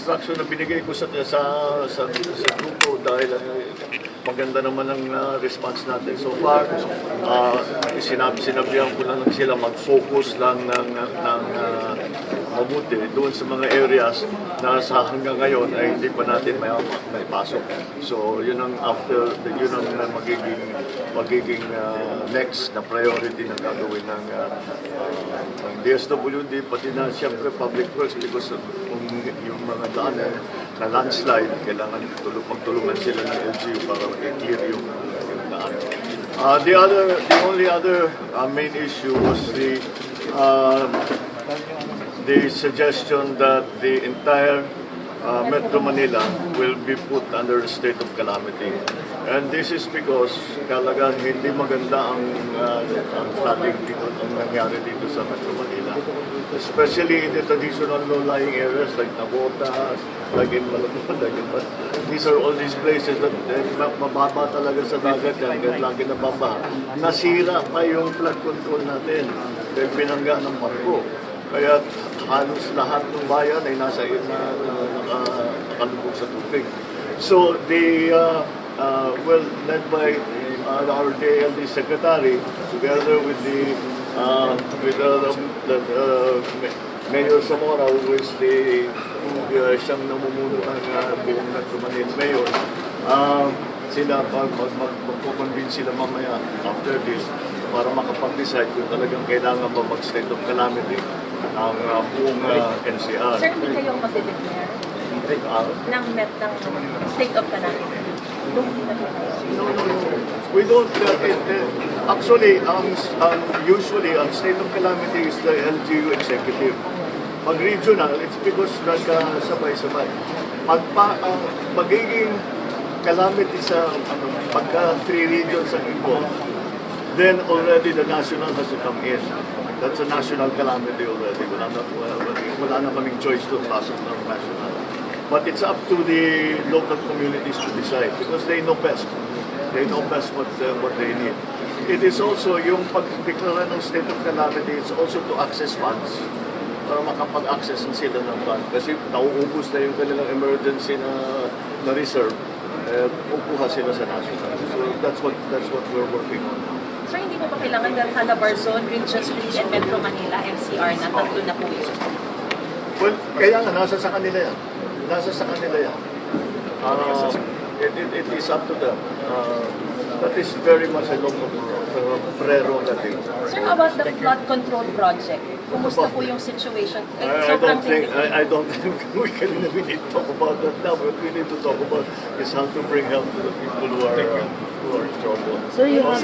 instruction na binigay ko sa grupo dahil maganda naman ang response natin so far. Sinabihan ko lang sila mag-focus lang ng mabuti doon sa mga areas na sa hanggang ngayon ay hindi pa natin may pasok. So yun ang magiging next na priority na gagawin ng DSWD, pati na siyempre Public Works, because kung yung mga daan na landslide, kailangan pagtulungan sila ng LGU para i-clear yung daan. The only other main issue was the suggestion that the entire Metro Manila will be put under a state of calamity. And this is because talaga hindi maganda ang flooding dito, ang nangyari dito sa Metro Manila. Especially in the traditional low-lying areas like Navotas, like in Malabon, like in these are all these places that mababa talaga sa dagat yan, kahit lagi nababaha. Nasira pa yung flood control natin dahil binangga ng barko. Kaya halos lahat ng bayan ay nasa nakalubog sa tubig. So they led by our DLD secretary, together with the Mayor Zamora, who is siyang namumuno ng buong Metro Manila Mayor, sila magpo-convince sila mamaya after this para makapag-decide kung talagang kailangan ba mag-state of calamity ang buong NCR. Sir, hindi kayong mag-declare ng state of calamity? No. We don't. Actually, usually, ang state of calamity is the LGU executive. Pag regional, it's because nagkasabay-sabay. Magiging calamity sa pagka 3 regions ang involved, then already the national has to come in. That's a national calamity already. Wala na kaming choice to pasok ng national. But it's up to the local communities to decide because they know best. They know best what they need. It is also yung pag-declare ng state of calamity, it's also to access funds para makapag-access sila ng funds. Kasi nauubos na yung kanilang emergency na reserve, upuha sila sa national. So that's what we're working on. Sir, hindi mo ba kailangan ng Calabarzon, Regent Street, and Metro Manila, NCR na tatlo na po yun? Well, kaya nga, nasa sa kanila yan. It is up to them. That is very much a local prerogative. Sir, about the flood control project, kumusta po yung situation? I don't think we can really talk about that now. What we need to talk about is how to bring help to the people who are in trouble. Sir, you have